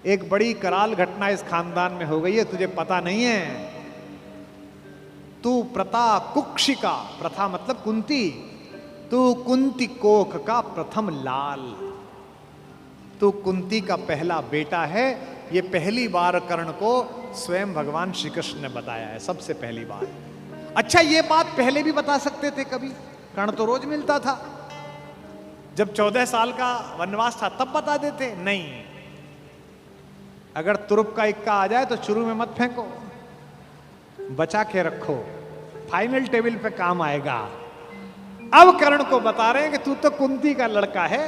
एक बड़ी कराल घटना इस खानदान में हो गई है, तुझे पता नहीं है। तू प्रता कुक्षिका, प्रथा मतलब कुंती, तू कुंती कोख का प्रथम लाल, तू कुंती का पहला बेटा है। ये पहली बार कर्ण को स्वयं भगवान श्री कृष्ण ने बताया है, सबसे पहली बार। अच्छा, ये बात पहले भी बता सकते थे कभी, कर्ण तो रोज मिलता था। जब 14 साल का वनवास था तब बता देते, नहीं। अगर तुरुप का इक्का आ जाए तो शुरू में मत फेंको, बचा के रखो, फाइनल टेबल पे काम आएगा। अब कर्ण को बता रहे हैं कि तू तो कुंती का लड़का है,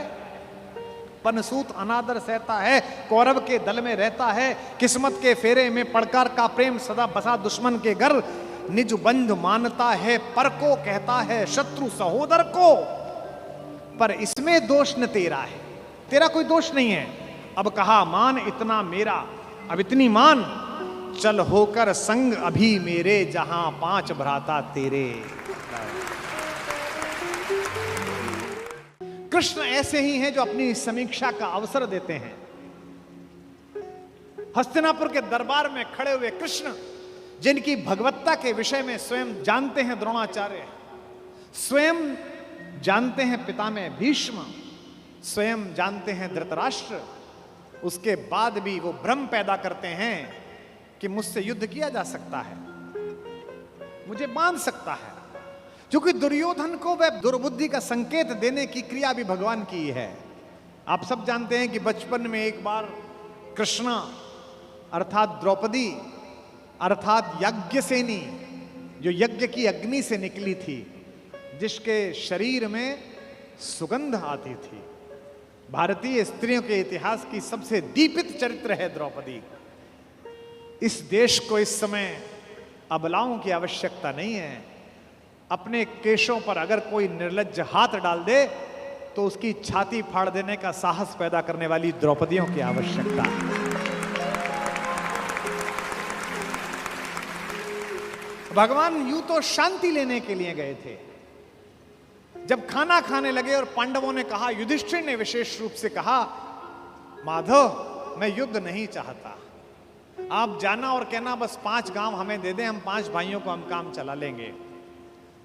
पनसूत अनादर सहता है, कौरव के दल में रहता है, किस्मत के फेरे में पड़कर का प्रेम सदा बसा दुश्मन के घर, निज बंधु मानता है, पर को कहता है शत्रु सहोदर को। पर इसमें दोष न तेरा है, तेरा कोई दोष नहीं है। अब कहा मान इतना मेरा, अब इतनी मान, चल होकर संग अभी मेरे, जहां 5 भ्राता तेरे। कृष्ण ऐसे ही हैं जो अपनी समीक्षा का अवसर देते हैं। हस्तिनापुर के दरबार में खड़े हुए कृष्ण, जिनकी भगवत्ता के विषय में स्वयं जानते हैं द्रोणाचार्य, स्वयं जानते हैं पितामह भीष्म, स्वयं जानते हैं धृतराष्ट्र, उसके बाद भी वो भ्रम पैदा करते हैं कि मुझसे युद्ध किया जा सकता है, मुझे बांध सकता है। क्योंकि दुर्योधन को वह दुर्बुद्धि का संकेत देने की क्रिया भी भगवान की है। आप सब जानते हैं कि बचपन में एक बार कृष्णा अर्थात द्रौपदी अर्थात यज्ञसेनी, जो यज्ञ की अग्नि से निकली थी, जिसके शरीर में सुगंध आती थी, भारतीय स्त्रियों के इतिहास की सबसे दीपित चरित्र है द्रौपदी। इस देश को इस समय अबलाओं की आवश्यकता नहीं है। अपने केशों पर अगर कोई निर्लज्ज हाथ डाल दे तो उसकी छाती फाड़ देने का साहस पैदा करने वाली द्रौपदियों की आवश्यकता है। भगवान यूं तो शांति लेने के लिए गए थे। जब खाना खाने लगे और पांडवों ने कहा, युधिष्ठिर ने विशेष रूप से कहा, माधव मैं युद्ध नहीं चाहता, आप जाना और कहना बस 5 गांव हमें दे दें, हम 5 भाइयों को हम काम चला लेंगे।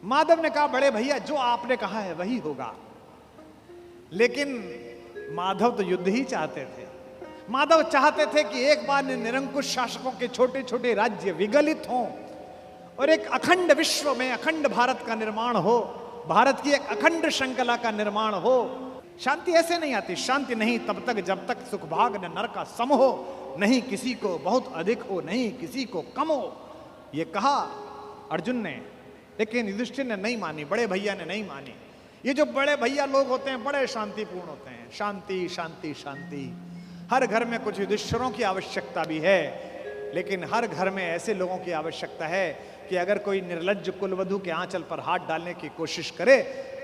माधव ने कहा, बड़े भैया जो आपने कहा है वही होगा। लेकिन माधव तो युद्ध ही चाहते थे। माधव चाहते थे कि एक बार निरंकुश शासकों के छोटे छोटे राज्य विगलित हों और एक अखंड विश्व में अखंड भारत का निर्माण हो, भारत की एक अखंड श्रृंखला का निर्माण हो। शांति ऐसे नहीं आती। शांति नहीं तब तक जब तक सुखभाग न नर का सम हो, नहीं किसी को बहुत अधिक हो, नहीं किसी को कम हो। ये कहा अर्जुन ने, लेकिन युधिष्ठिर ने नहीं मानी, बड़े भैया ने नहीं मानी। ये जो बड़े भैया लोग होते हैं बड़े शांतिपूर्ण होते हैं, शांति शांति शांति। हर घर में कुछ युधिष्ठिरों की आवश्यकता भी है, लेकिन हर घर में ऐसे लोगों की आवश्यकता है कि अगर कोई निर्लज्ज कुलवधू के आंचल पर हाथ डालने की कोशिश करे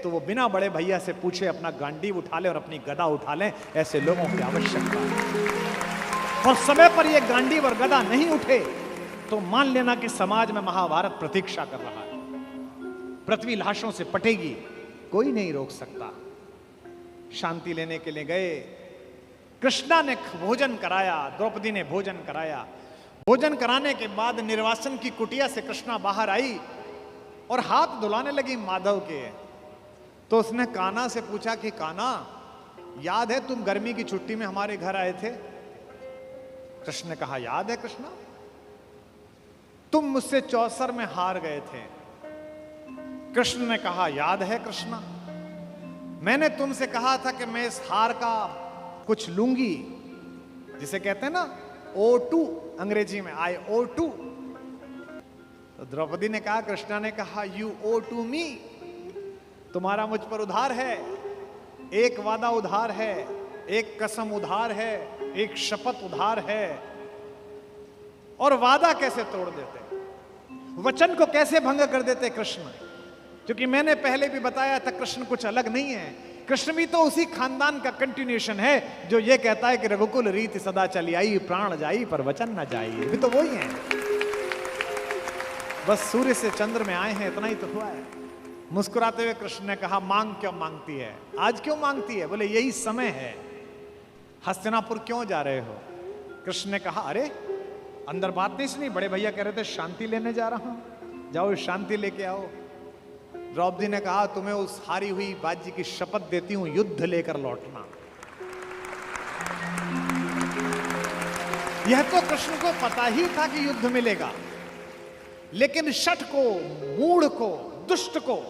तो वो बिना बड़े भैया से पूछे अपना गांडीव उठा ले और अपनी गदा उठा ले। ऐसे लोगों की आवश्यकता है। और समय पर ये गांडीव और गदा नहीं उठे तो मान लेना कि समाज में महाभारत प्रतीक्षा कर रहा है। पृथ्वी लाशों से पटेगी, कोई नहीं रोक सकता। शांति लेने के लिए गए। कृष्णा ने भोजन कराया, द्रौपदी ने भोजन कराया। भोजन कराने के बाद निर्वासन की कुटिया से कृष्णा बाहर आई और हाथ धुलाने लगी माधव के। तो उसने कान्हा से पूछा कि कान्हा, याद है तुम गर्मी की छुट्टी में हमारे घर आए थे? कृष्ण ने कहा, याद है कृष्णा, तुम मुझसे चौसर में हार गए थे। कृष्ण ने कहा, याद है कृष्णा, मैंने तुमसे कहा था कि मैं इस हार का कुछ लूंगी, जिसे कहते हैं ना O2 अंग्रेजी में, I O2। तो द्रौपदी ने कहा, कृष्णा ने कहा, You owe to me, तुम्हारा मुझ पर उधार है। एक वादा उधार है, एक कसम उधार है, एक शपथ उधार है। और वादा कैसे तोड़ देते, वचन को कैसे भंग कर देते कृष्ण? क्योंकि मैंने पहले भी बताया था कृष्ण कुछ अलग नहीं है। कृष्ण भी तो उसी खानदान का कंटिन्यूएशन है जो ये कहता है कि रघुकुल रीति सदा चली आई, प्राण जाई पर वचन न जाई। भी तो वही है, बस सूर्य से चंद्र में आए हैं, इतना ही तो हुआ है। मुस्कुराते हुए कृष्ण ने कहा, मांग क्यों मांगती है, आज क्यों मांगती है? बोले यही समय है। हस्तिनापुर क्यों जा रहे हो? कृष्ण ने कहा, अरे अंदर बात नहीं सुनी, बड़े भैया कह रहे थे शांति लेने जा रहा हूं, जाओ शांति लेके आओ। द्रौपदी ने कहा, तुम्हें उस हारी हुई बाजी की शपथ देती हूं, युद्ध लेकर लौटना। यह तो कृष्ण को पता ही था कि युद्ध मिलेगा, लेकिन शठ को, मूढ़ को, दुष्ट को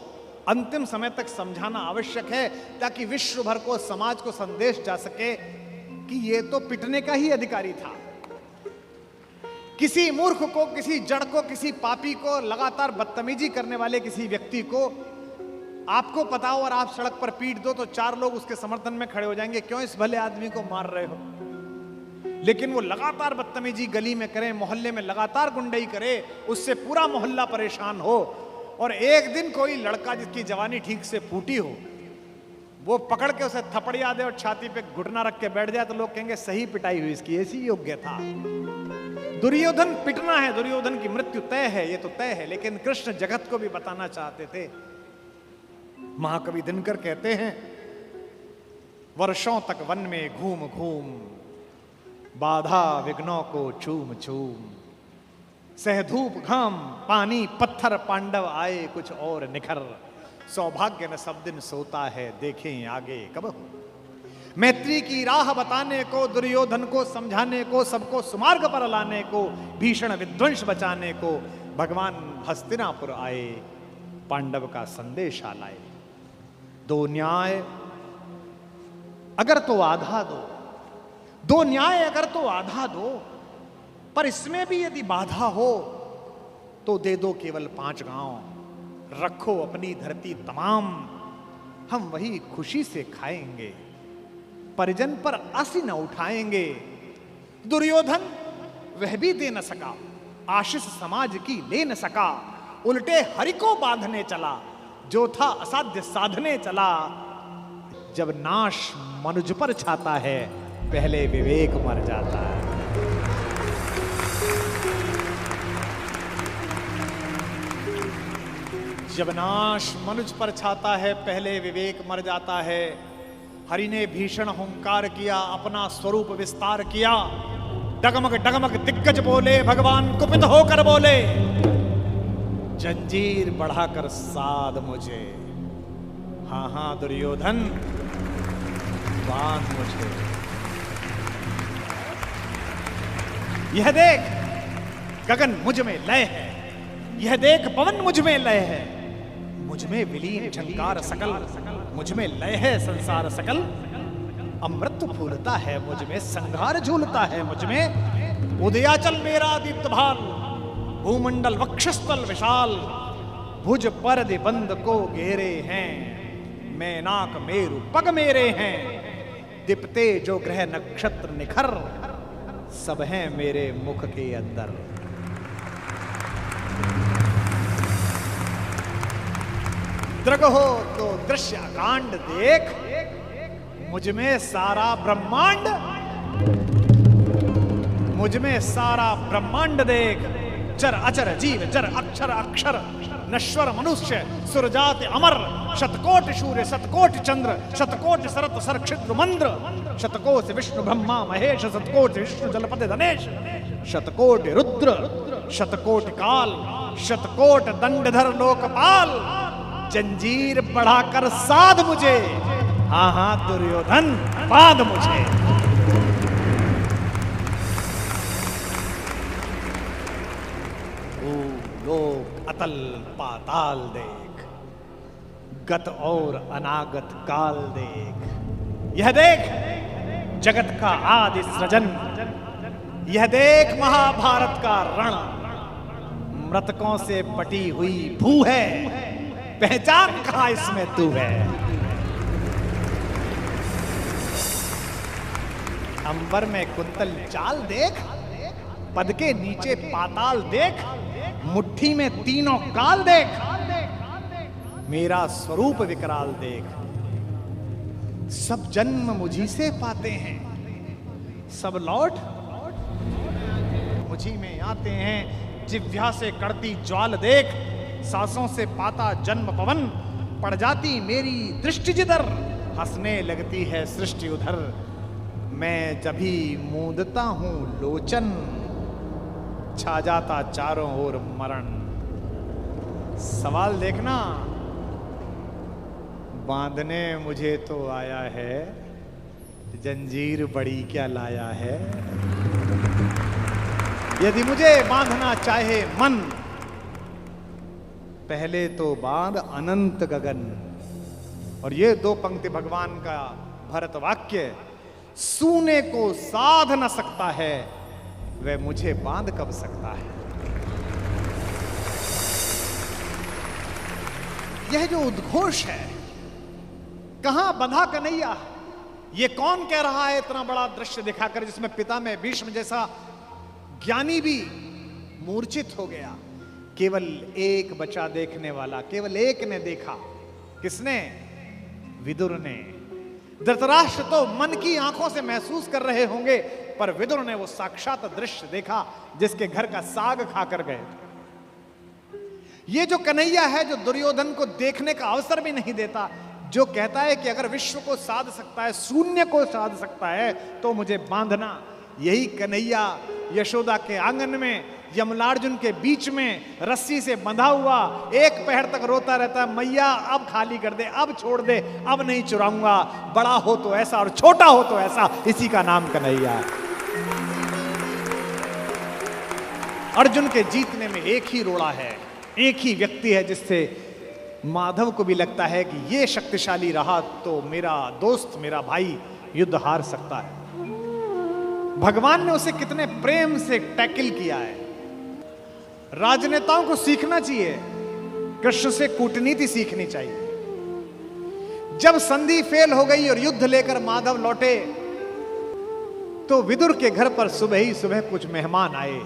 अंतिम समय तक समझाना आवश्यक है, ताकि विश्व भर को, समाज को संदेश जा सके कि यह तो पिटने का ही अधिकारी था। किसी मूर्ख को, किसी जड़ को, किसी पापी को, लगातार बदतमीजी करने वाले किसी व्यक्ति को आपको पता हो और आप सड़क पर पीट दो तो 4 लोग उसके समर्थन में खड़े हो जाएंगे, क्यों इस भले आदमी को मार रहे हो। लेकिन वो लगातार बदतमीजी गली में करे, मोहल्ले में लगातार गुंडई करे, उससे पूरा मोहल्ला परेशान हो, और एक दिन कोई लड़का जिसकी जवानी ठीक से फूटी हो, वो पकड़ के उसे थपड़िया दे और छाती पे घुटना रख के बैठ जाए, तो लोग कहेंगे सही पिटाई हुई इसकी, ऐसी योग्य था। दुर्योधन पिटना है, दुर्योधन की मृत्यु तय है, ये तो तय है, लेकिन कृष्ण जगत को भी बताना चाहते थे। महाकवि दिनकर कहते हैं, वर्षों तक वन में घूम घूम, बाधा विघ्नों को चूम चूम, सह धूप घाम पानी पत्थर, पांडव आए कुछ और निखर, सौभाग्य न सब दिन सोता है, देखें आगे कब हो। मैत्री की राह बताने को, दुर्योधन को समझाने को, सबको सुमार्ग पर लाने को, भीषण विध्वंस बचाने को भगवान हस्तिनापुर आए, पांडव का संदेशा लाए। 2 न्याय अगर तो आधा दो, 2 न्याय अगर तो आधा दो, पर इसमें भी यदि बाधा हो तो दे दो केवल 5 गांव, रखो अपनी धरती तमाम, हम वही खुशी से खाएंगे, परिजन पर आसी न उठाएंगे। दुर्योधन वह भी दे न सका, आशीष समाज की ले न सका, उल्टे हरि को बांधने चला, जो था असाध्य साधने चला। जब नाश मनुज पर छाता है, पहले विवेक मर जाता है। जब नाश मनुज पर छाता है, पहले विवेक मर जाता है। हरि ने भीषण हुंकार किया, अपना स्वरूप विस्तार किया, डगमग डगमग दिग्गज बोले, भगवान कुपित होकर बोले, जंजीर बढ़ाकर साध मुझे, हाँ हाँ दुर्योधन बांध मुझे। यह देख गगन मुझ में लय है, यह देख पवन मुझ में लय है, मुझ में विलीन झंकार सकल, मुझ में लय है संसार सकल। अमृत फूलता है मुझ में, संघार झूलता है मुझ में, उदयाचल मेरा दीप्त भाल, भूमंडल वक्षस्थल विशाल, भुज पर बंद को घेरे हैं, मैनाक मेरु पग मेरे हैं, दीप्ते जो ग्रह नक्षत्र निखर, सब हैं मेरे मुख के अंदर। दृग हो तो दृश्य कांड देख, मुझ में सारा ब्रह्मांड, मुझ में सारा ब्रह्मांड देख, चर अचर जीव जर अक्षर अक्षर, नश्वर मनुष्य सुरजात अमर, शतकोटि सूर्य शतकोटि चंद्र, शतकोटि सरत सरक्षिद्र मंद्र, शतकोटि विष्णु ब्रह्मा महेश, शतकोटि विष्णु जलपति धनेश, शतकोटि रुद्र शतकोटि काल, शतकोटि दंडधर लोकपाल, जंजीर बढ़ाकर साध मुझे, हाँ हाँ दुर्योधन बांध मुझे। लोक अतल पाताल देख, गत और अनागत काल देख, यह देख जगत का आदि सृजन, यह देख महाभारत का रण, मृतकों से पटी हुई भू है, पहचान कहां इसमें तू है। अंबर में कुंतल चाल देख, पद के नीचे पाताल देख, मुट्ठी में तीनों काल देख, मेरा स्वरूप विकराल देख। सब जन्म मुझी से पाते हैं, सब लौट मुझी में आते हैं। जिह्वा से कड़ती ज्वाल देख, सांसों से पाता जन्म पवन, पड़ जाती मेरी दृष्टि जिधर, हंसने लगती है सृष्टि उधर। मैं जभी मूंदता हूं लोचन, छा जाता चारों ओर मरण। सवाल देखना, बांधने मुझे तो आया है, जंजीर बड़ी क्या लाया है। यदि मुझे बांधना चाहे मन, पहले तो बांध अनंत गगन। और ये दो पंक्ति भगवान का भरत वाक्य, सूने को साध न सकता है, वह मुझे बांध कब सकता है। यह जो उद्घोष है, कहां बंधा कन्हैया, ये कौन कह रहा है इतना बड़ा दृश्य दिखाकर, जिसमें पिता में भीष्म जैसा ज्ञानी भी मूर्छित हो गया। केवल एक बचा देखने वाला, केवल एक ने देखा। किसने? विदुर ने। धृतराष्ट्र तो मन की आंखों से महसूस कर रहे होंगे, पर विदुर ने वो साक्षात दृश्य देखा जिसके घर का साग खाकर गए। ये जो कन्हैया है, जो दुर्योधन को देखने का अवसर भी नहीं देता, जो कहता है कि अगर विश्व को साध सकता है, शून्य को साध सकता है, तो मुझे बांधना। यही कन्हैया यशोदा के आंगन में यमलार्जुन के बीच में रस्सी से बंधा हुआ एक पहर तक रोता रहता है, मैया अब खाली कर दे, अब छोड़ दे, अब नहीं चुराऊंगा। बड़ा हो तो ऐसा और छोटा हो तो ऐसा, इसी का नाम कन्हैया है। अर्जुन के जीतने में एक ही रोड़ा है, एक ही व्यक्ति है जिससे माधव को भी लगता है कि ये शक्तिशाली रहा तो मेरा दोस्त, मेरा भाई युद्ध हार सकता है। भगवान ने उसे कितने प्रेम से टैकल किया है। राजनेताओं को सीखना चाहिए, कृष्ण से कूटनीति सीखनी चाहिए। जब संधि फेल हो गई और युद्ध लेकर माधव लौटे, तो विदुर के घर पर सुबह ही सुबह कुछ मेहमान आए,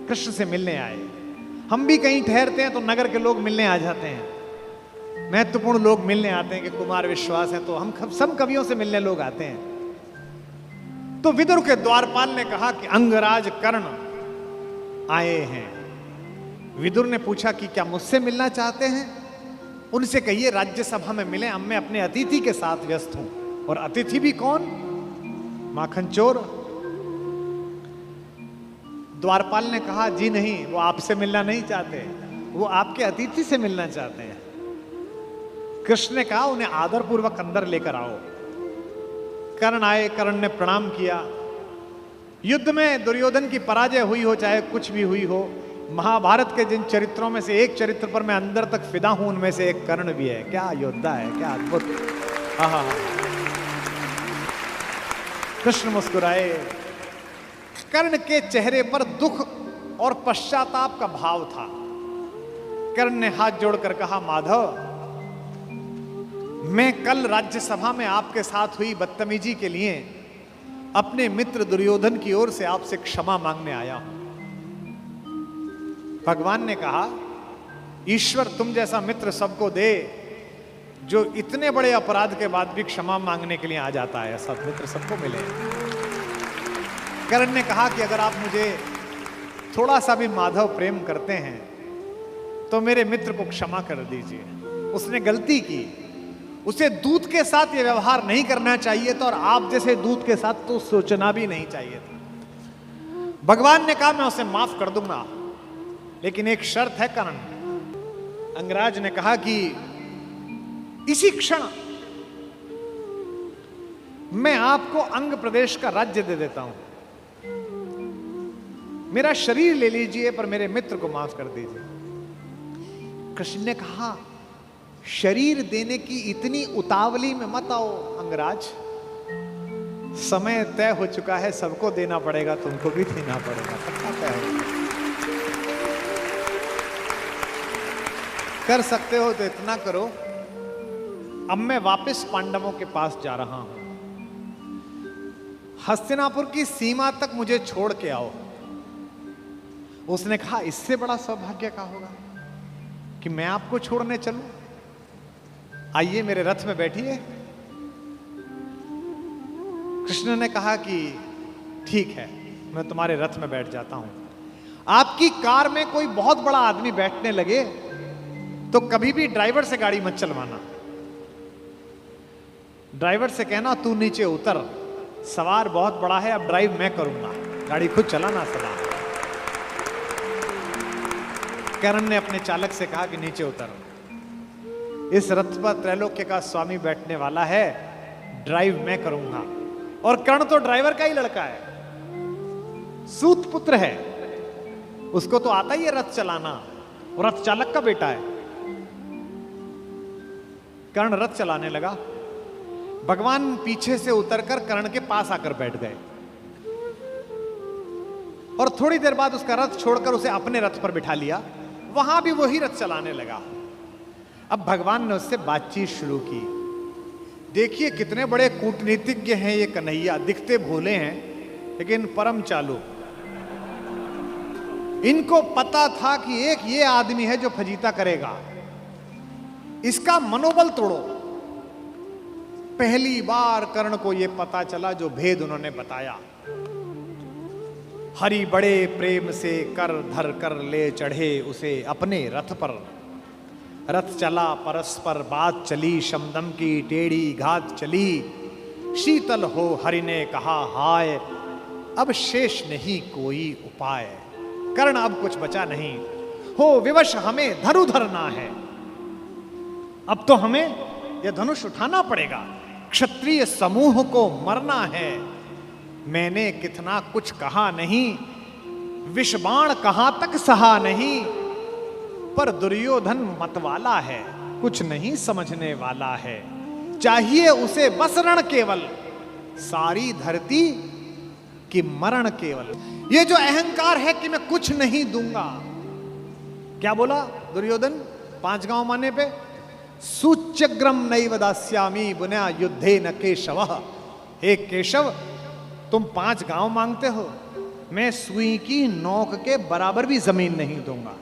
कृष्ण से मिलने आए। हम भी कहीं ठहरते हैं तो नगर के लोग मिलने आ जाते हैं, महत्वपूर्ण लोग मिलने आते हैं कि कुमार विश्वास है, तो हम सब कवियों से मिलने लोग आते हैं। तो विदुर के द्वारपाल ने कहा कि अंगराज कर्ण आए हैं। विदुर ने पूछा कि क्या मुझसे मिलना चाहते हैं? उनसे कहिए राज्यसभा में मिले, अब मैं अपने अतिथि के साथ व्यस्त हूं। और अतिथि भी कौन? माखन चोर। द्वारपाल ने कहा जी नहीं, वो आपसे मिलना नहीं चाहते, वो आपके अतिथि से मिलना चाहते हैं। कृष्ण ने कहा उन्हें आदरपूर्वक अंदर लेकर आओ। कर्ण आए, कर्ण ने प्रणाम किया। युद्ध में दुर्योधन की पराजय हुई हो, चाहे कुछ भी हुई हो, महाभारत के जिन चरित्रों में से एक चरित्र पर मैं अंदर तक फिदा हूं, उनमें से एक कर्ण भी है। क्या योद्धा है, क्या अद्भुत। कृष्ण मुस्कुराए। कर्ण के चेहरे पर दुख और पश्चाताप का भाव था। कर्ण ने हाथ जोड़कर कहा, माधव, मैं कल राज्यसभा में आपके साथ हुई बदतमीजी के लिए अपने मित्र दुर्योधन की ओर से आपसे क्षमा मांगने आया हूं। भगवान ने कहा, ईश्वर तुम जैसा मित्र सबको दे, जो इतने बड़े अपराध के बाद भी क्षमा मांगने के लिए आ जाता है। ऐसा मित्र सबको मिले। कर्ण ने कहा कि अगर आप मुझे थोड़ा सा भी माधव प्रेम करते हैं तो मेरे मित्र को क्षमा कर दीजिए। उसने गलती की, उसे दूत के साथ ये व्यवहार नहीं करना चाहिए था, और आप जैसे दूत के साथ तो सोचना भी नहीं चाहिए था। भगवान ने कहा मैं उसे माफ कर दूंगा, लेकिन एक शर्त है कर्ण। अंगराज ने कहा कि इसी क्षण मैं आपको अंग प्रदेश का राज्य दे देता हूं, मेरा शरीर ले लीजिए, पर मेरे मित्र को माफ कर दीजिए। कृष्ण ने कहा, शरीर देने की इतनी उतावली में मत आओ अंगराज, समय तय हो चुका है, सबको देना पड़ेगा, तुमको भी देना पड़ेगा, पक्का तय हो। कर सकते हो तो इतना करो, अब मैं वापस पांडवों के पास जा रहा हूं, हस्तिनापुर की सीमा तक मुझे छोड़ के आओ। उसने कहा, इससे बड़ा सौभाग्य का होगा कि मैं आपको छोड़ने चलूं? आइए मेरे रथ में बैठिए। कृष्ण ने कहा कि ठीक है, मैं तुम्हारे रथ में बैठ जाता हूं। आपकी कार में कोई बहुत बड़ा आदमी बैठने लगे तो कभी भी ड्राइवर से गाड़ी मत चलवाना। ड्राइवर से कहना तू नीचे उतर, सवार बहुत बड़ा है, अब ड्राइव मैं करूंगा, गाड़ी खुद चलाना सवार। कर्ण ने अपने चालक से कहा कि नीचे उतरो, इस रथ पर त्रैलोक्य का स्वामी बैठने वाला है, ड्राइव मैं करूंगा। और कर्ण तो ड्राइवर का ही लड़का है, सूत पुत्र है, उसको तो आता ही है रथ चलाना, रथ चालक का बेटा है। कर्ण रथ चलाने लगा, भगवान पीछे से उतरकर कर्ण के पास आकर बैठ गए और थोड़ी देर बाद उसका रथ छोड़कर उसे अपने रथ पर बिठा लिया, वहां भी वही रथ चलाने लगा। अब भगवान ने उससे बातचीत शुरू की। देखिए कितने बड़े कूटनीतिज्ञ हैं ये कन्हैया, दिखते भोले हैं लेकिन परम चालू। इनको पता था कि एक ये आदमी है जो फजीता करेगा, इसका मनोबल तोड़ो। पहली बार कर्ण को यह पता चला जो भेद उन्होंने बताया। हरि बड़े प्रेम से कर धर कर ले चढ़े उसे अपने रथ पर, रथ चला परस्पर बात चली, शमदम की टेढ़ी घात चली। शीतल हो हरि ने कहा हाय, अब शेष नहीं कोई उपाय। कर्ण अब कुछ बचा नहीं, हो विवश हमें धनु धरना है, अब तो हमें यह धनुष उठाना पड़ेगा, क्षत्रिय समूह को मरना है। मैंने कितना कुछ कहा नहीं, विषबाण कहां तक सहा नहीं, पर दुर्योधन मतवाला है, कुछ नहीं समझने वाला है। चाहिए उसे बस रण केवल, सारी धरती की मरण केवल। ये जो अहंकार है कि मैं कुछ नहीं दूंगा, क्या बोला दुर्योधन 5 गांव माने पे, सूच्यग्रम नैव दास्यामि बुना युद्धे न केशव। हे केशव, तुम 5 गांव मांगते हो, मैं सुई की नोक के बराबर भी जमीन नहीं दूंगा।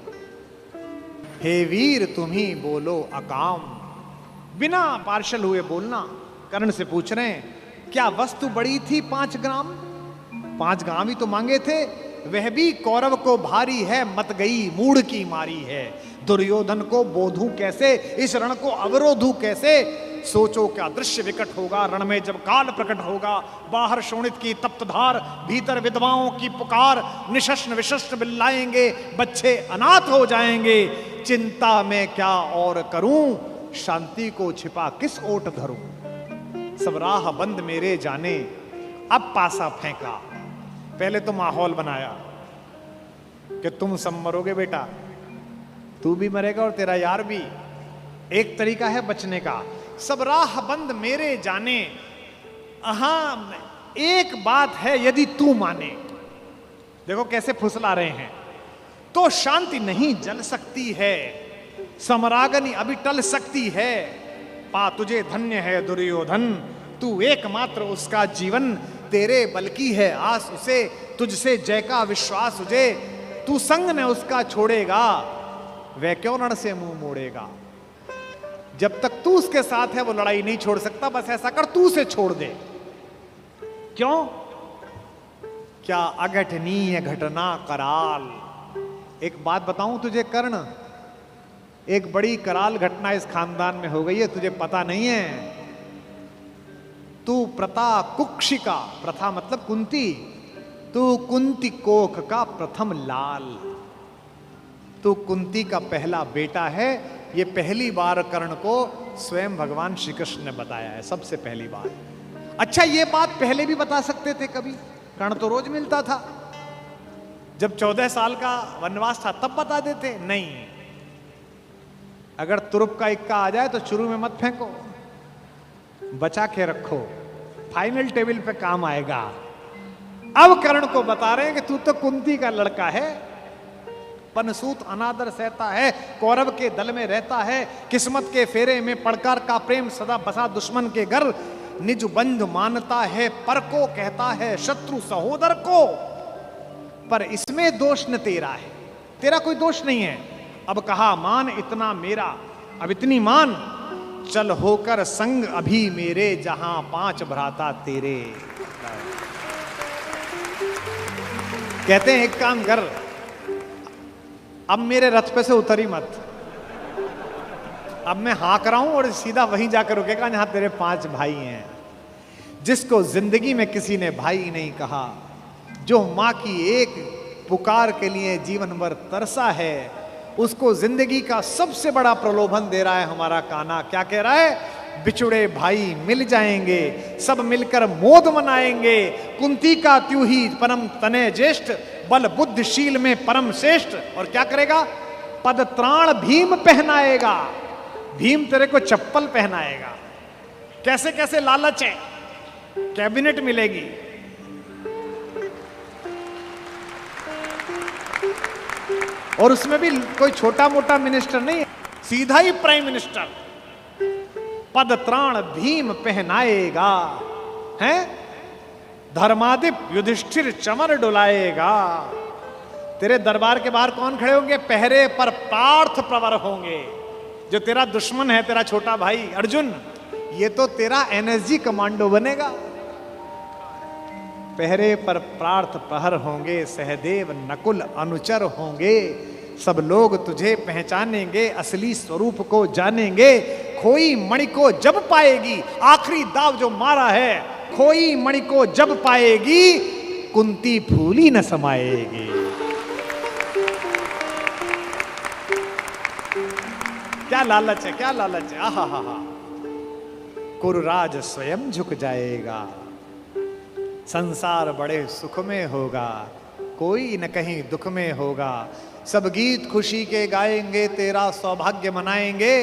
हे वीर तुम ही बोलो अकाम, बिना पार्शल हुए बोलना। कर्ण से पूछ रहे हैं क्या वस्तु बड़ी थी 5 ग्राम? 5 गांव ही तो मांगे थे, वह भी कौरव को भारी है, मत गई मूढ़ की मारी है। दुर्योधन को बोधूं कैसे, इस रण को अवरोधूं कैसे? सोचो क्या दृश्य विकट होगा रण में जब काल प्रकट होगा। बाहर शोणित की तप्त धार, भीतर विधवाओं की पुकार, निशस्त्र विशस्त्र बिल्लाएंगे, बच्चे अनाथ हो जाएंगे। चिंता में क्या और करूं, शांति को छिपा किस ओट धरूं। सब राह बंद मेरे जाने, अब पासा फेंका। पहले तो माहौल बनाया कि तुम सब मरोगे बेटा, तू भी मरेगा और तेरा यार भी। एक तरीका है बचने का, सब राह बंद मेरे जाने। हां एक बात है, यदि तू माने, देखो कैसे फुसला रहे हैं, तो शांति नहीं जल सकती है, समरागनी अभी टल सकती है। पा तुझे धन्य है दुर्योधन, तू एकमात्र उसका जीवन, तेरे बल की है आस उसे, तुझसे जय का विश्वास उसे। तू संग ने उसका छोड़ेगा, वह क्यों रण से मुंह मोड़ेगा। जब तक तू उसके साथ है वो लड़ाई नहीं छोड़ सकता। बस ऐसा कर, तू उसे छोड़ दे। क्यों? क्या अघटनीय घटना कराल। एक बात बताऊं तुझे कर्ण, एक बड़ी कराल घटना इस खानदान में हो गई है, तुझे पता नहीं है। तू प्रता कुक्षिका, प्रथा मतलब कुंती, तू कुंती कोख का प्रथम लाल, तू कुंती का पहला बेटा है। ये पहली बार कर्ण को स्वयं भगवान श्री कृष्ण ने बताया है, सबसे पहली बार। अच्छा ये बात पहले भी बता सकते थे कभी, कर्ण तो रोज मिलता था। जब 14 साल का वनवास था तब बता देते, नहीं। अगर तुरुप का इक्का आ जाए तो शुरू में मत फेंको, बचा के रखो, फाइनल टेबल पे काम आएगा। अब कर्ण को बता रहे हैं कि तू तो कुंती का लड़का है, पनसूत अनादर सहता है, कौरव के दल में रहता है, किस्मत के फेरे में पड़कर का प्रेम सदा बसा दुश्मन के घर, निज बंधु मानता है पर को कहता है शत्रु सहोदर को। पर इसमें दोष न तेरा है, तेरा कोई दोष नहीं है। अब कहा मान इतना मेरा, अब इतनी मान, चल होकर संग अभी मेरे, जहां 5 भ्राता तेरे। कहते हैं एक काम कर, अब मेरे रथ पे से उतरी मत, अब मैं हाँक रहा हूं और सीधा वहीं जाकर रुकेगा जहां तेरे 5 भाई हैं। जिसको जिंदगी में किसी ने भाई नहीं कहा, जो माँ की एक पुकार के लिए जीवन भर तरसा है, उसको जिंदगी का सबसे बड़ा प्रलोभन दे रहा है हमारा कान्हा। क्या कह रहा है? बिछुड़े भाई मिल जाएंगे, सब मिलकर मोद मनाएंगे। कुंती का त्यू ही परम तने ज्येष्ठ, बल बुद्धिशील में परम श्रेष्ठ। और क्या करेगा? पद त्राण भीम पहनाएगा। भीम तेरे को चप्पल पहनाएगा। कैसे कैसे लालच है, कैबिनेट मिलेगी, और उसमें भी कोई छोटा मोटा मिनिस्टर नहीं, सीधा ही प्राइम मिनिस्टर। पद त्राण भीम पहनाएगा, हैं? धर्माधिप युधिष्ठिर चमर डुलाएगा। तेरे दरबार के बाहर कौन खड़े होंगे? पहरे पर पार्थ प्रवर होंगे। जो तेरा दुश्मन है, तेरा छोटा भाई अर्जुन, ये तो तेरा एनएसजी कमांडो बनेगा। पहरे पर पार्थ प्रहर होंगे, सहदेव नकुल अनुचर होंगे। सब लोग तुझे पहचानेंगे, असली स्वरूप को जानेंगे। खोई मणि को जब पाएगी, आखिरी दाव जो मारा है, खोई मणि को जब पाएगी, कुंती फूली न समाएगी। क्या लालच है, क्या लालच है। आहा हा हा। कुरुराज स्वयं झुक जाएगा, संसार बड़े सुख में होगा, कोई न कहीं दुख में होगा। सब गीत खुशी के गाएंगे, तेरा सौभाग्य मनाएंगे।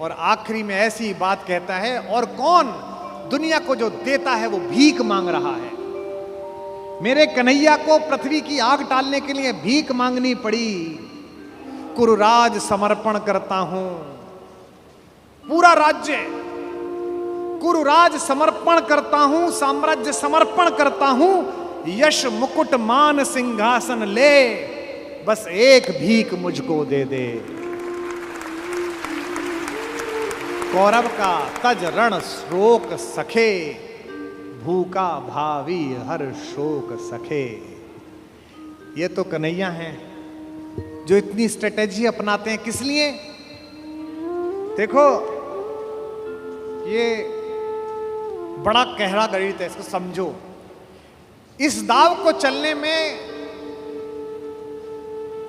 और आखिरी में ऐसी बात कहता है, और कौन दुनिया को जो देता है वो भीख मांग रहा है। मेरे कन्हैया को पृथ्वी की आग टालने के लिए भीख मांगनी पड़ी। कुरुराज समर्पण करता हूं, पूरा राज्य कुरुराज समर्पण करता हूं, साम्राज्य समर्पण करता हूं। यश मुकुट मान सिंहासन ले, बस एक भीख मुझको दे दे। कौरव का तज रण शोक सखे, भूखा भावी हर शोक सखे। ये तो कन्हैया हैं जो इतनी स्ट्रेटेजी अपनाते हैं। किस लिए? देखो, ये बड़ा गहरा गणित है, इसको समझो। इस दाव को चलने में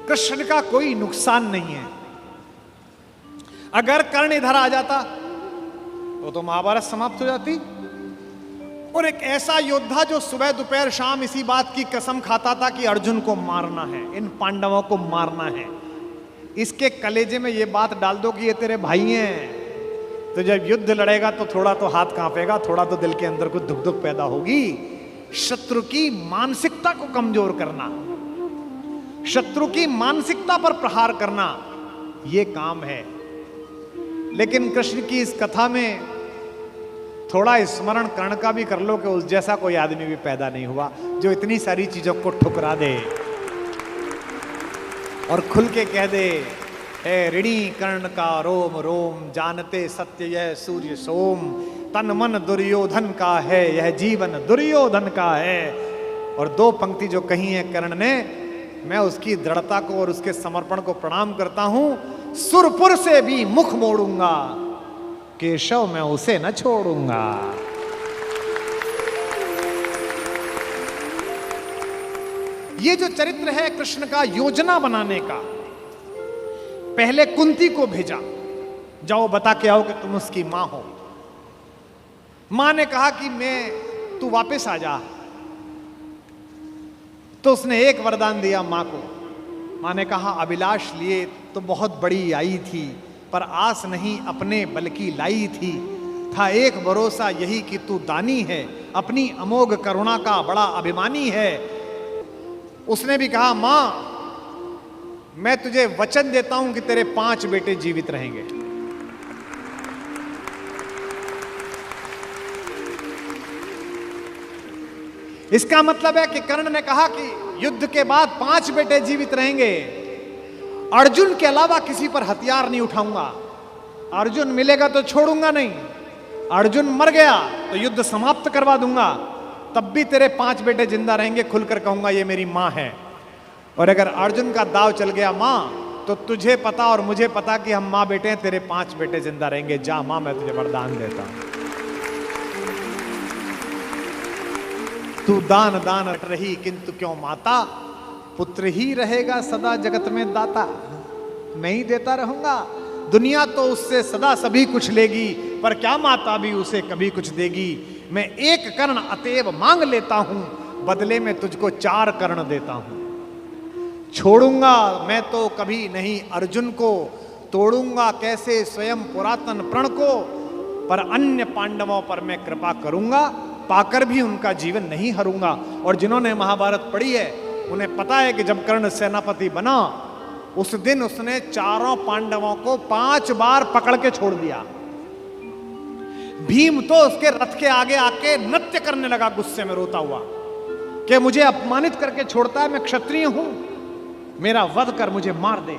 कृष्ण का कोई नुकसान नहीं है। अगर कर्ण इधर आ जाता तो महाभारत समाप्त हो जाती। और एक ऐसा योद्धा जो सुबह दोपहर शाम इसी बात की कसम खाता था कि अर्जुन को मारना है, इन पांडवों को मारना है, इसके कलेजे में यह बात डाल दो कि ये तेरे भाई हैं, तो जब युद्ध लड़ेगा तो थोड़ा तो हाथ कांपेगा, थोड़ा तो दिल के अंदर कुछ दुख दुख पैदा होगी। शत्रु की मानसिकता को कमजोर करना, शत्रु की मानसिकता पर प्रहार करना, यह काम है। लेकिन कृष्ण की इस कथा में थोड़ा स्मरण कर्ण का भी कर लो कि उस जैसा कोई आदमी भी पैदा नहीं हुआ जो इतनी सारी चीजों को ठुकरा दे और खुल के कह दे, ए ऋणी कर्ण का रोम रोम, जानते सत्य यह सूर्य सोम, तन मन दुर्योधन का है, यह जीवन दुर्योधन का है। और दो पंक्ति जो कही है कर्ण ने, मैं उसकी दृढ़ता को और उसके समर्पण को प्रणाम करता हूं। सुरपुर से भी मुख मोड़ूंगा, केशव मैं उसे न छोड़ूंगा। ये जो चरित्र है कृष्ण का योजना बनाने का, पहले कुंती को भेजा, जाओ बता के आओ कि तुम उसकी मां हो। मां ने कहा कि तू वापस आ जा, तो उसने एक वरदान दिया मां को। मां ने कहा, अभिलाष लिए तो बहुत बड़ी आई थी, पर आस नहीं अपने बल्कि लाई थी। था एक भरोसा यही कि तू दानी है, अपनी अमोघ करुणा का बड़ा अभिमानी है। उसने भी कहा, मां मैं तुझे वचन देता हूं कि तेरे 5 बेटे जीवित रहेंगे। इसका मतलब है कि कर्ण ने कहा कि युद्ध के बाद 5 बेटे जीवित रहेंगे। अर्जुन के अलावा किसी पर हथियार नहीं उठाऊंगा। अर्जुन मिलेगा तो छोड़ूंगा नहीं, अर्जुन मर गया तो युद्ध समाप्त करवा दूंगा, तब भी तेरे 5 बेटे जिंदा रहेंगे। खुलकर कहूंगा ये मेरी मां है। और अगर अर्जुन का दाव चल गया मां, तो तुझे पता और मुझे पता कि हम मां बेटे हैं, तेरे 5 बेटे जिंदा रहेंगे। जा मां, मैं तुझे वरदान देता हूं। तू दान दान रट रही किंतु क्यों माता, पुत्र ही रहेगा सदा जगत में दाता। मैं ही देता रहूंगा, दुनिया तो उससे सदा सभी कुछ लेगी, पर क्या माता भी उसे कभी कुछ देगी। मैं एक कर्ण अतएव मांग लेता हूं, बदले में तुझको 4 कर्ण देता हूं। छोड़ूंगा मैं तो कभी नहीं अर्जुन को, तोड़ूंगा कैसे स्वयं पुरातन प्रण को, पर अन्य पांडवों पर मैं कृपा करूंगा, पाकर भी उनका जीवन नहीं हरूंगा। और जिन्होंने महाभारत पढ़ी है उन्हें पता है कि जब कर्ण सेनापति बना उस दिन उसने चारों पांडवों को 5 बार पकड़ के छोड़ दिया। भीम तो उसके रथ के आगे आके नृत्य करने लगा गुस्से में रोता हुआ कि मुझे अपमानित करके छोड़ता है, मैं क्षत्रिय हूं, मेरा वध कर मुझे मार दे।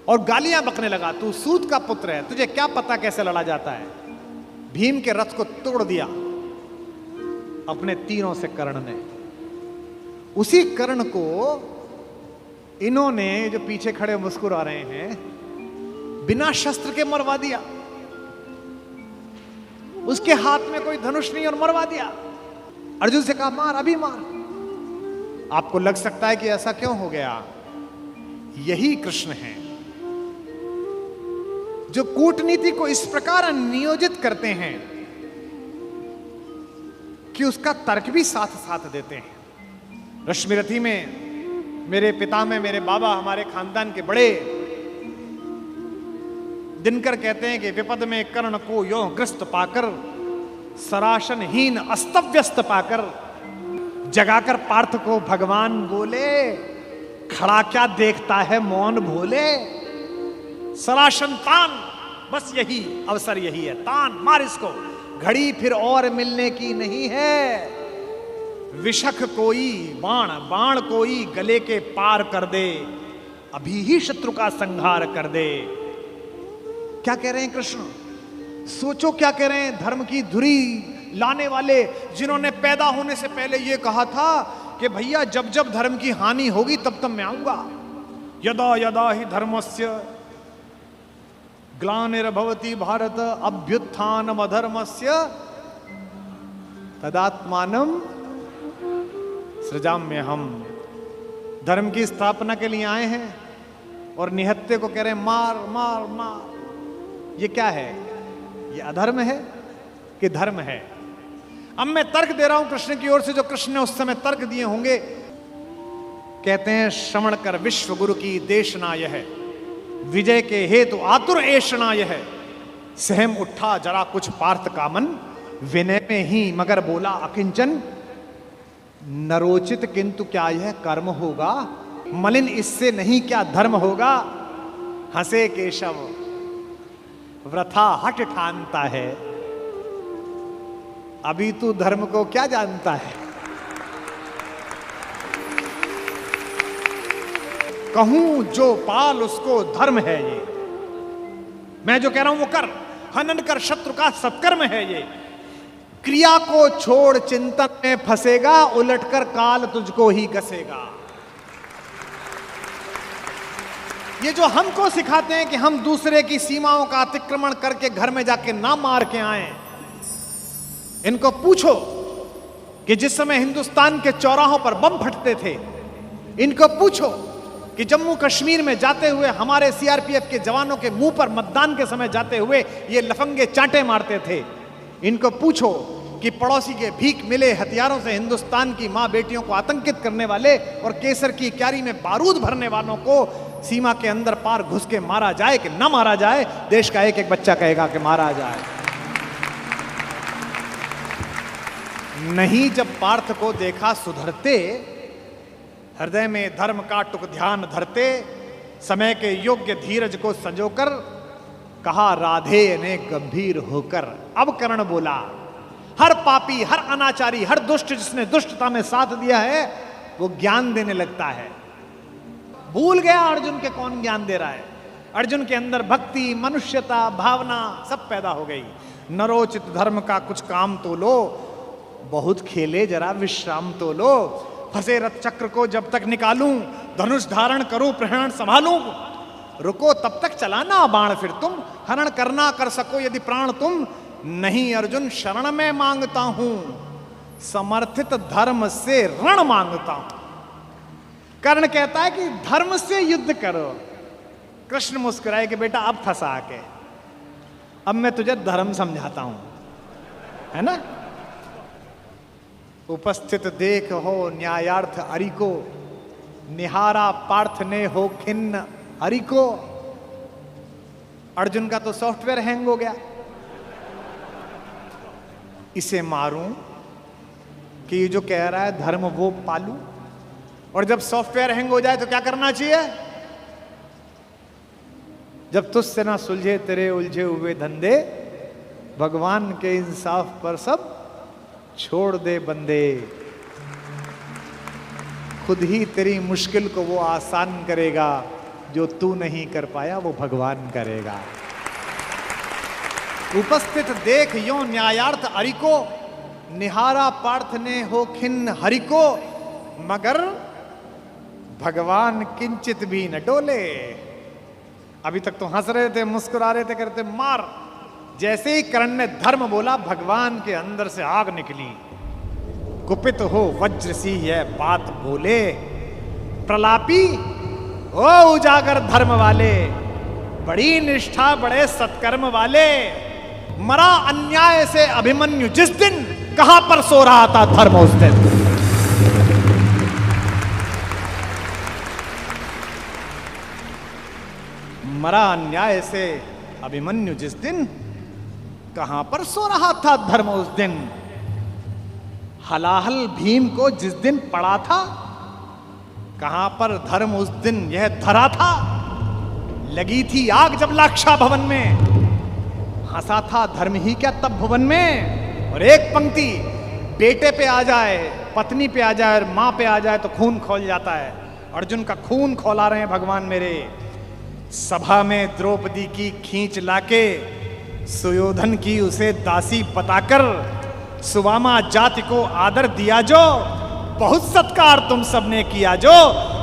और गालियां बकने लगा, तू सूत का पुत्र है, तुझे क्या पता कैसे लड़ा जाता है। भीम के रथ को तोड़ दिया अपने तीरों से कर्ण ने। उसी कर्ण को इन्होंने, जो पीछे खड़े मुस्कुरा रहे हैं, बिना शस्त्र के मरवा दिया। उसके हाथ में कोई धनुष नहीं और मरवा दिया। अर्जुन से कहा मार, अभी मार। आपको लग सकता है कि ऐसा क्यों हो गया। यही कृष्ण हैं जो कूटनीति को इस प्रकार नियोजित करते हैं कि उसका तर्क भी साथ साथ देते हैं। रश्मिरथी में मेरे पिता में मेरे बाबा, हमारे खानदान के बड़े दिनकर कहते हैं कि विपद में कर्ण को यो ग्रस्त पाकर, सराशनहीन अस्तव्यस्त पाकर, जगाकर पार्थ को भगवान बोले, खड़ा क्या देखता है मौन भोले। सराशन तान, बस यही अवसर यही है, तान मार इसको, घड़ी फिर और मिलने की नहीं है। विषख कोई बाण, बाण कोई गले के पार कर दे, अभी ही शत्रु का संहार कर दे। क्या कह रहे हैं कृष्ण, सोचो क्या कह रहे हैं। धर्म की धुरी लाने वाले, जिन्होंने पैदा होने से पहले यह कहा था कि भैया जब जब धर्म की हानि होगी तब तब मैं आऊंगा। यदा यदा ही धर्मस्य ग्लानिर्भवति भारत अभ्युत्थानम अधर्मस्य तदात्मानम सृजाम्यहम्। धर्म की स्थापना के लिए आए हैं और निहत्ते को कह रहे हैं मार मार मार। ये क्या है, ये अधर्म है कि धर्म है। अब मैं तर्क दे रहा हूं कृष्ण की ओर से, जो कृष्ण ने उस समय तर्क दिए होंगे। कहते हैं श्रवण कर विश्व गुरु की देशना यह, विजय के हेतु आतुर ऐषणा यह। सहम उठा जरा कुछ पार्थ कामन, विनय में ही मगर बोला अकिंचन। नरोचित किंतु क्या यह कर्म होगा, मलिन इससे नहीं क्या धर्म होगा। हंसे केशव वृथा हट ठानता है, अभी तू धर्म को क्या जानता है। कहूं जो पाल उसको धर्म है ये, मैं जो कह रहा हूं वो कर। हनन कर शत्रु का सत्कर्म है ये। क्रिया को छोड़ चिंतन में फंसेगा, उलटकर काल तुझको ही घसेगा। ये जो हमको सिखाते हैं कि हम दूसरे की सीमाओं का अतिक्रमण करके घर में जाके ना मार के आए, इनको पूछो कि जिस समय हिंदुस्तान के चौराहों पर बम फटते थे, इनको पूछो कि जम्मू कश्मीर में जाते हुए हमारे सीआरपीएफ के जवानों के मुंह पर मतदान के समय जाते हुए ये लफंगे चांटे मारते थे। इनको पूछो कि पड़ोसी के भीख मिले हथियारों से हिंदुस्तान की मां बेटियों को आतंकित करने वाले और केसर की क्यारी में बारूद भरने वालों को सीमा के अंदर पार घुस के मारा जाए कि ना मारा जाए। देश का एक एक बच्चा कहेगा कि मारा जाए। नहीं, जब पार्थ को देखा सुधरते, हृदय में धर्म का टुक ध्यान धरते, समय के योग्य धीरज को संजोकर कहा राधे ने गंभीर होकर। अब कर्ण बोला, हर पापी, हर अनाचारी, हर दुष्ट जिसने दुष्टता में साथ दिया है वो ज्ञान देने लगता है। भूल गया अर्जुन के कौन ज्ञान दे रहा है। अर्जुन के अंदर भक्ति, मनुष्यता, भावना सब पैदा हो गई। नरोचित धर्म का कुछ काम तो लो, बहुत खेले जरा विश्राम तो लो। फंसे रथ चक्र को जब तक निकालूं, धनुष धारण करूं, प्रहरण संभालूं। रुको तब तक चलाना बाण फिर तुम, हरण करना कर सको यदि प्राण तुम। नहीं अर्जुन शरण में मांगता हूं, समर्थित धर्म से रण मांगता हूं। कर्ण कहता है कि धर्म से युद्ध करो। कृष्ण मुस्कुराए कि बेटा अब फंसा के, अब मैं तुझे धर्म समझाता हूं, है ना। उपस्थित देख हो न्यायार्थ हरि को, निहारा पार्थ ने हो खिन्न हरि को। अर्जुन का तो सॉफ्टवेयर हैंग हो गया, इसे मारूं कि ये जो कह रहा है धर्म वो पालू। और जब सॉफ्टवेयर हैंग हो जाए तो क्या करना चाहिए? जब तुझसे ना सुलझे तेरे उलझे हुए धंधे, भगवान के इंसाफ पर सब छोड़ दे बंदे। खुद ही तेरी मुश्किल को वो आसान करेगा, जो तू नहीं कर पाया वो भगवान करेगा। उपस्थित देख यो न्यायार्थ हरि को, निहारा पार्थ ने हो खिन्न हरि को। मगर भगवान किंचित भी न डोले। अभी तक तो हंस रहे थे, मुस्कुरा रहे थे, करते मार। जैसे ही कर्ण ने धर्म बोला, भगवान के अंदर से आग निकली। कुपित हो वज्र सी यह बात बोले, प्रलापी ओ उजागर धर्म वाले, बड़ी निष्ठा बड़े सत्कर्म वाले। मरा अन्याय से अभिमन्यु जिस दिन, कहां पर सो रहा था धर्म उस दिन। मरा अन्याय से अभिमन्यु जिस दिन, कहां पर सो रहा था धर्म उस दिन। हलाहल भीम को जिस दिन पड़ा था, कहां पर धर्म उस दिन यह धरा था। लगी थी आग जब लाक्षा भवन में, हंसा था धर्म ही क्या तब भुवन में। और एक पंक्ति, बेटे पे आ जाए, पत्नी पे आ जाए और मां पे आ जाए तो खून खौल जाता है। अर्जुन का खून खौला रहे हैं भगवान मेरे। सभा में द्रौपदी की खींच लाके, सुयोधन की उसे दासी बताकर, सुवामा जाति को आदर दिया जो, बहुत सत्कार तुम सबने किया जो।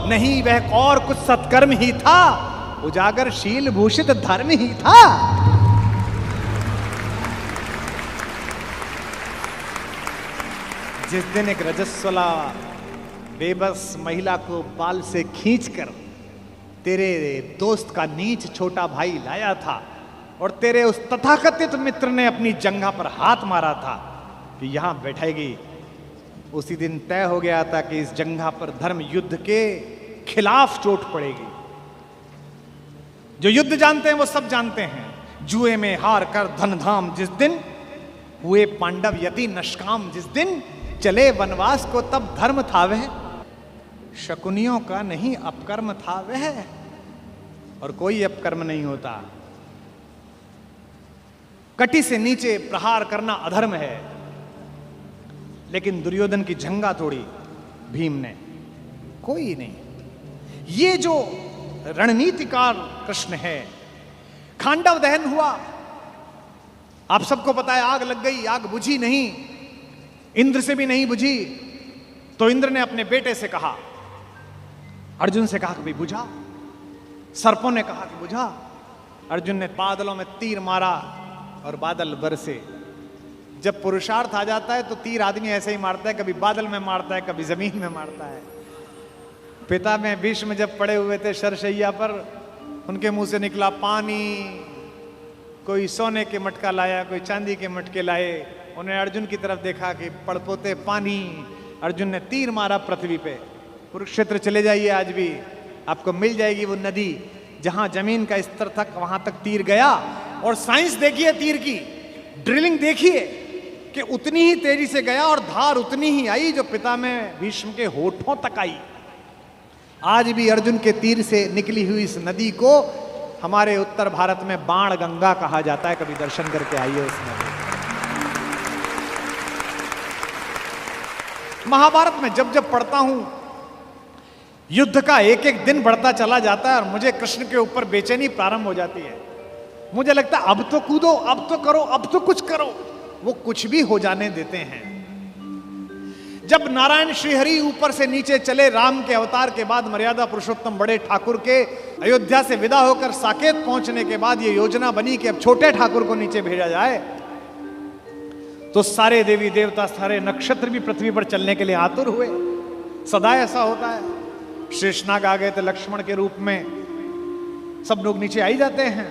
नहीं वह और कुछ सत्कर्म ही था, उजागर शील भूषित धर्म ही था। जिस दिन एक रजस्वला बेबस महिला को बाल से खींचकर तेरे दोस्त का नीच छोटा भाई लाया था, और तेरे उस तथाकथित मित्र ने अपनी जंघा पर हाथ मारा था कि यहां बैठेगी, उसी दिन तय हो गया था कि इस जंघा पर धर्म युद्ध के खिलाफ चोट पड़ेगी। जो युद्ध जानते हैं वो सब जानते हैं, जुए में हार कर धन धाम जिस दिन, हुए पांडव यति नष्काम जिस दिन, चले वनवास को तब धर्म था वह, शकुनियों का नहीं अपकर्म था वह। और कोई अपकर्म नहीं होता। कटी से नीचे प्रहार करना अधर्म है, लेकिन दुर्योधन की जंघा तोड़ी भीम ने, कोई नहीं। ये जो रणनीतिकार कृष्ण है। खांडव दहन हुआ, आप सबको पता है, आग लग गई, आग बुझी नहीं, इंद्र से भी नहीं बुझी। तो इंद्र ने अपने बेटे से कहा, अर्जुन से कहा कि भाई बुझा। सर्पों ने कहा कि बुझा। अर्जुन ने बादलों में तीर मारा और बादल बरसे। जब पुरुषार्थ आ जाता है तो तीर आदमी ऐसे ही मारता है, कभी बादल में मारता है, कभी जमीन में मारता है। पिता में भीष्म जब पड़े हुए थे शरशैया पर, उनके मुंह से निकला पानी। कोई सोने के मटका लाया, कोई चांदी के मटके लाए। उन्हें अर्जुन की तरफ देखा कि पड़पोते पानी। अर्जुन ने तीर मारा पृथ्वी पे। कुरुक्षेत्र चले जाइए, आज भी आपको मिल जाएगी वो नदी जहां जमीन का स्तर तक, वहां तक तीर गया। और साइंस देखिए तीर की, ड्रिलिंग देखिए कि उतनी ही तेजी से गया और धार उतनी ही आई जो पिता में भीष्म के होठों तक आई। आज भी अर्जुन के तीर से निकली हुई इस नदी को हमारे उत्तर भारत में बाण गंगा कहा जाता है। कभी दर्शन करके आइए उस नदी। महाभारत में जब जब पढ़ता हूं, युद्ध का एक एक दिन बढ़ता चला जाता है और मुझे कृष्ण के ऊपर बेचैनी प्रारंभ हो जाती है। मुझे लगता है अब तो कूदो, अब तो करो, अब तो कुछ करो। वो कुछ भी हो जाने देते हैं। जब नारायण श्रीहरि ऊपर से नीचे चले, राम के अवतार के बाद मर्यादा पुरुषोत्तम बड़े ठाकुर के अयोध्या से विदा होकर साकेत पहुंचने के बाद ये योजना बनी कि अब छोटे ठाकुर को नीचे भेजा जाए। तो सारे देवी देवता, सारे नक्षत्र भी पृथ्वी पर चलने के लिए आतुर हुए। सदा ऐसा होता है। शेषनाग आ गए थे लक्ष्मण के रूप में, सब लोग नीचे आई जाते हैं।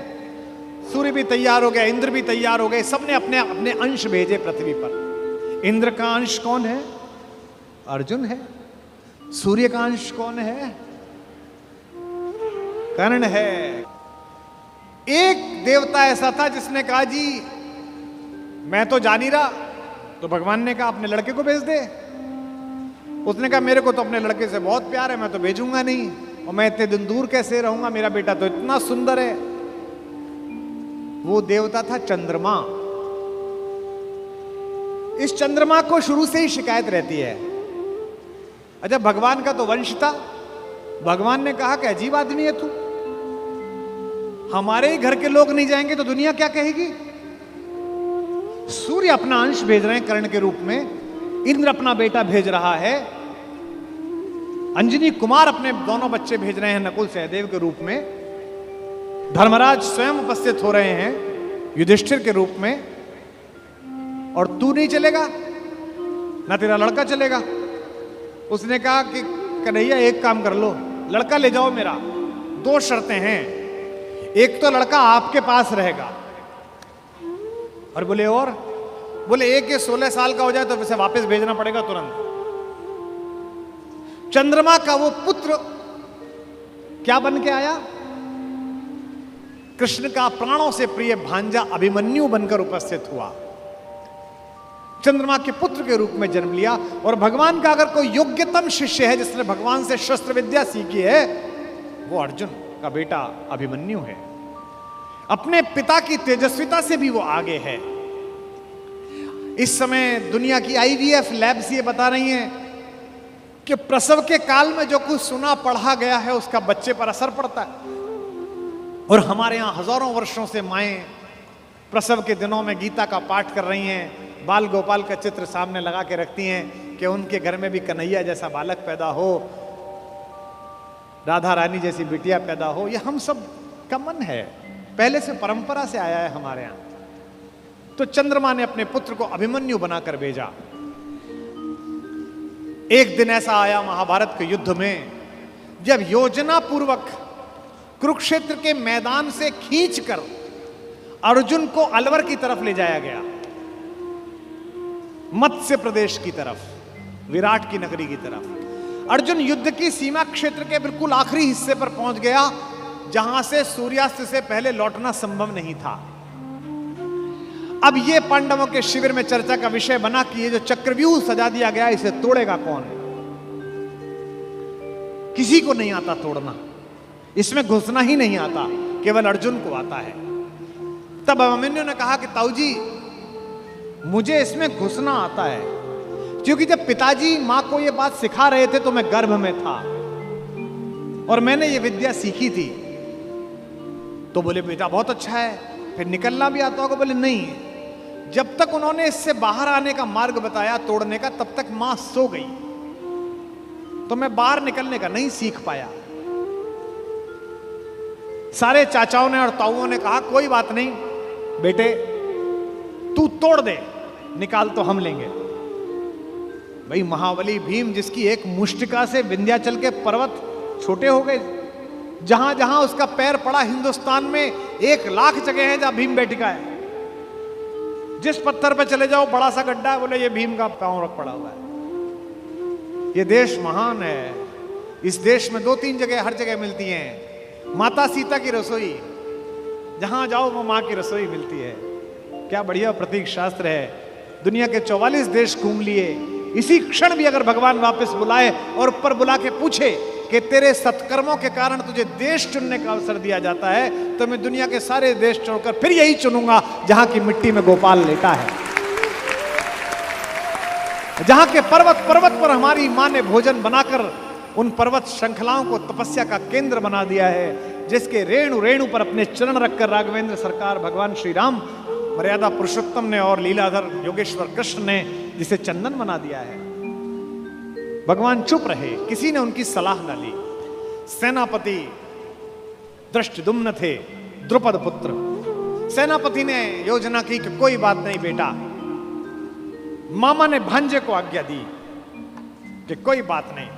सूर्य भी तैयार हो गया, इंद्र भी तैयार हो गए, सबने अपने अपने अंश भेजे पृथ्वी पर। इंद्र का अंश कौन है? अर्जुन है। सूर्य का अंश कौन है? कर्ण है। एक देवता ऐसा था जिसने कहा जी मैं तो जा नहीं रहा, तो भगवान ने कहा अपने लड़के को भेज दे। उसने कहा मेरे को तो अपने लड़के से बहुत प्यार है, मैं तो भेजूंगा नहीं, और मैं इतने दिन दूर कैसे रहूंगा, मेरा बेटा तो इतना सुंदर है। वो देवता था चंद्रमा। इस चंद्रमा को शुरू से ही शिकायत रहती है। अच्छा, भगवान का तो वंश था। भगवान ने कहा कि अजीब आदमी है तू, हमारे ही घर के लोग नहीं जाएंगे तो दुनिया क्या कहेगी। सूर्य अपना अंश भेज रहे हैं कर्ण के रूप में, इंद्र अपना बेटा भेज रहा है, अंजनी कुमार अपने दोनों बच्चे भेज रहे हैं नकुल सहदेव के रूप में, धर्मराज स्वयं उपस्थित हो रहे हैं युधिष्ठिर के रूप में, और तू नहीं चलेगा, ना तेरा लड़का चलेगा। उसने कहा कि कन्हैया एक काम कर लो, लड़का ले जाओ मेरा, दो शर्तें हैं, एक तो लड़का आपके पास रहेगा, और बोले एक ये 16 साल का हो जाए तो उसे वापस भेजना पड़ेगा तुरंत। चंद्रमा का वो पुत्र क्या बन के आया? कृष्ण का प्राणों से प्रिय भांजा अभिमन्यु बनकर उपस्थित हुआ, चंद्रमा के पुत्र के रूप में जन्म लिया। और भगवान का अगर कोई योग्यतम शिष्य है जिसने भगवान से शस्त्र विद्या सीखी है, वो अर्जुन का बेटा अभिमन्यु है। अपने पिता की तेजस्विता से भी वो आगे है। इस समय दुनिया की IVF लैब्स ये बता रही हैं कि प्रसव के काल में जो कुछ सुना पढ़ा गया है उसका बच्चे पर असर पड़ता है। और हमारे यहां हजारों वर्षों से माएं प्रसव के दिनों में गीता का पाठ कर रही हैं, बाल गोपाल का चित्र सामने लगा के रखती हैं कि उनके घर में भी कन्हैया जैसा बालक पैदा हो, राधा रानी जैसी बिटिया पैदा हो। यह हम सब का मन है, पहले से परंपरा से आया है हमारे यहां। तो चंद्रमा ने अपने पुत्र को अभिमन्यु बनाकर भेजा। एक दिन ऐसा आया महाभारत के युद्ध में, जब योजना पूर्वक कुरुक्षेत्र के मैदान से खींचकर अर्जुन को अलवर की तरफ ले जाया गया, मत्स्य प्रदेश की तरफ, विराट की नगरी की तरफ। अर्जुन युद्ध की सीमा क्षेत्र के बिल्कुल आखिरी हिस्से पर पहुंच गया, जहां से सूर्यास्त से पहले लौटना संभव नहीं था। अब यह पांडवों के शिविर में चर्चा का विषय बना कि ये जो चक्रव्यूह सजा दिया गया इसे तोड़ेगा कौन? किसी को नहीं आता तोड़ना, इसमें घुसना ही नहीं आता, केवल अर्जुन को आता है। तब अभिमन्यु ने कहा कि ताऊ जी मुझे इसमें घुसना आता है, क्योंकि जब पिताजी मां को यह बात सिखा रहे थे तो मैं गर्भ में था और मैंने ये विद्या सीखी थी। तो बोले बेटा बहुत अच्छा है, फिर निकलना भी आता होगा? बोले नहीं, जब तक उन्होंने इससे बाहर आने का मार्ग बताया तोड़ने का, तब तक मां सो गई, तो मैं बाहर निकलने का नहीं सीख पाया। सारे चाचाओं ने और ताऊओं ने कहा कोई बात नहीं बेटे, तू तोड़ दे, निकाल तो हम लेंगे। भाई महाबली भीम, जिसकी एक मुष्टिका से विंध्याचल के पर्वत छोटे हो गए, जहां जहां उसका पैर पड़ा हिंदुस्तान में 1 लाख जगह है जहां भीम बैठिका है। जिस पत्थर पे चले जाओ बड़ा सा गड्ढा है, बोले ये भीम का पांव रख पड़ा हुआ है। ये देश महान है। इस देश में 2-3 जगह हर जगह मिलती हैं माता सीता की रसोई, जहां जाओ वो मां की रसोई मिलती है। क्या बढ़िया प्रतीक शास्त्र है। दुनिया के 44 देश घूम लिए, इसी क्षण भी अगर भगवान वापस बुलाए और ऊपर बुला के पूछे कि तेरे सत्कर्मों के कारण तुझे देश चुनने का अवसर दिया जाता है, तो मैं दुनिया के सारे देश छोड़कर फिर यही चुनूंगा जहां की मिट्टी में गोपाल लेटा है, जहां के पर्वत पर्वत पर हमारी मां ने भोजन बनाकर उन पर्वत श्रृंखलाओं को तपस्या का केंद्र बना दिया है, जिसके रेणु रेणु पर अपने चरण रखकर राघवेंद्र सरकार भगवान श्री राम मर्यादा पुरुषोत्तम ने और लीलाधर योगेश्वर कृष्ण ने जिसे चंदन बना दिया है। भगवान चुप रहे, किसी ने उनकी सलाह न ली। सेनापति दृष्टद्युम्न थे, द्रुपद पुत्र। सेनापति ने योजना की कि कोई बात नहीं बेटा, मामा ने भांजे को आज्ञा दी कि कोई बात नहीं,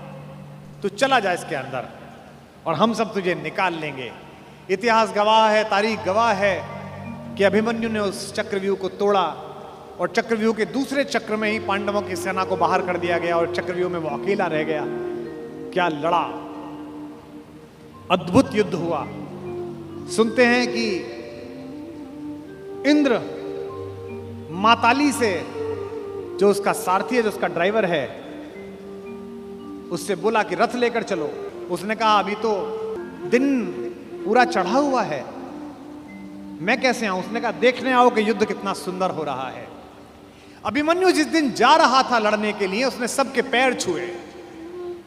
तू चला जा इसके अंदर और हम सब तुझे निकाल लेंगे। इतिहास गवाह है, तारीख गवाह है कि अभिमन्यु ने उस चक्रव्यूह को तोड़ा और चक्रव्यूह के दूसरे चक्र में ही पांडवों की सेना को बाहर कर दिया गया और चक्रव्यूह में वो अकेला रह गया। क्या लड़ा, अद्भुत युद्ध हुआ। सुनते हैं कि इंद्र माताली से, जो उसका सारथी है, जो उसका ड्राइवर है, उससे बोला कि रथ लेकर चलो। उसने कहा अभी तो दिन पूरा चढ़ा हुआ है, मैं कैसे आऊं? उसने कहा देखने आओ कि युद्ध कितना सुंदर हो रहा है। अभिमन्यु जिस दिन जा रहा था लड़ने के लिए, उसने सबके पैर छुए।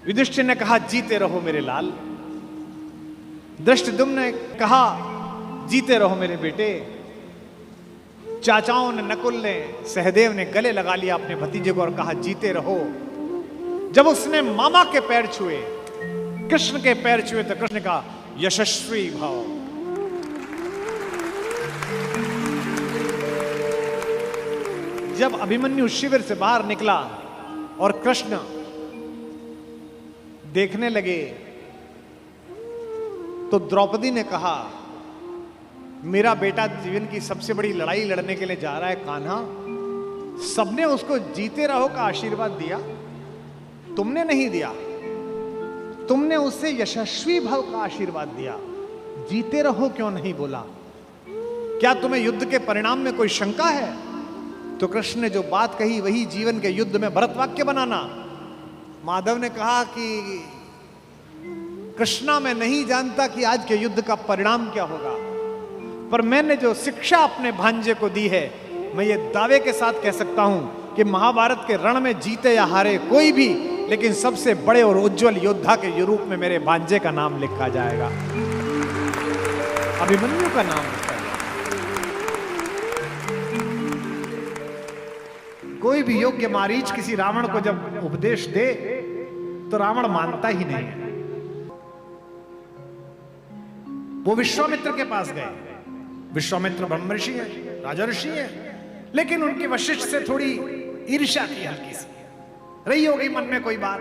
युधिष्ठिर ने कहा जीते रहो मेरे लाल। धृष्टद्युम्न ने कहा जीते रहो मेरे बेटे। चाचाओं ने, नकुल ने, सहदेव ने गले लगा लिया अपने भतीजे को और कहा जीते रहो। जब उसने मामा के पैर छुए, कृष्ण के पैर छुए, तो कृष्ण ने कहा यशस्वी भव। जब अभिमन्यु शिविर से बाहर निकला और कृष्ण देखने लगे, तो द्रौपदी ने कहा मेरा बेटा जीवन की सबसे बड़ी लड़ाई लड़ने के लिए जा रहा है कान्हा, सबने उसको जीते रहो का आशीर्वाद दिया, तुमने नहीं दिया। तुमने उससे यशस्वी भव का आशीर्वाद दिया, जीते रहो क्यों नहीं बोला? क्या तुम्हें युद्ध के परिणाम में कोई शंका है? तो कृष्ण ने जो बात कही वही जीवन के युद्ध में भरत वाक्य बनाना। माधव ने कहा कि कृष्णा मैं नहीं जानता कि आज के युद्ध का परिणाम क्या होगा, पर मैंने जो शिक्षा अपने भांजे को दी है, मैं ये दावे के साथ कह सकता हूं कि महाभारत के रण में जीते या हारे कोई भी, लेकिन सबसे बड़े और उज्जवल योद्धा के रूप में मेरे भांजे का नाम लिखा जाएगा, अभिमन्यु का नाम लिखा जाएगा। कोई भी योग्य मारीच किसी रावण को जब उपदेश दे तो रावण मानता ही नहीं है। वो विश्वामित्र के पास गए। विश्वामित्र ब्रह्म ऋषि है, राजा ऋषि है, लेकिन उनकी वशिष्ठ से थोड़ी ईर्ष्या थी, हल्की सी रही होगी मन में कोई बात।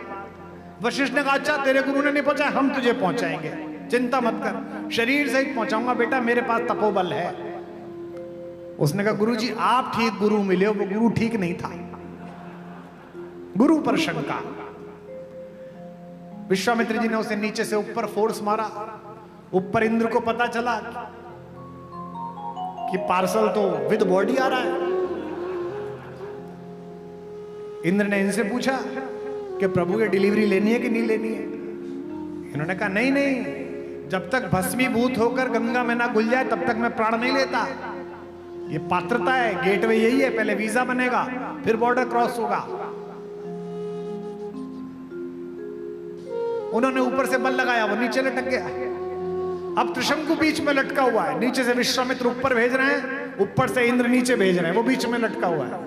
वशिष्ठ ने कहा अच्छा तेरे गुरु ने नहीं पहुंचाया, हम तुझे पहुंचाएंगे, चिंता मत कर, शरीर सहित पहुंचाऊंगा बेटा, मेरे पास तपोबल है। उसने कहा गुरुजी आप ठीक गुरु मिले हो, वो गुरु ठीक नहीं था। गुरु पर शंका। विश्वामित्र जी ने उसे नीचे से ऊपर फोर्स मारा। ऊपर इंद्र को पता चला कि पार्सल तो विद बॉडी आ रहा है। इंद्र ने इनसे पूछा कि प्रभु ये डिलीवरी लेनी है कि नहीं लेनी है? इन्होंने कहा नहीं नहीं, जब तक भस्मीभूत होकर गंगा में ना घुल जाए तब तक मैं प्राण नहीं लेता। ये पात्रता है, गेटवे यही है, पहले वीजा बनेगा फिर बॉर्डर क्रॉस होगा। उन्होंने ऊपर से बल लगाया, वो नीचे लटक गया। अब त्रिशंकु बीच में लटका हुआ है, नीचे से विश्वामित्र ऊपर भेज रहे हैं, ऊपर से इंद्र नीचे भेज रहे हैं, वो बीच में लटका हुआ है।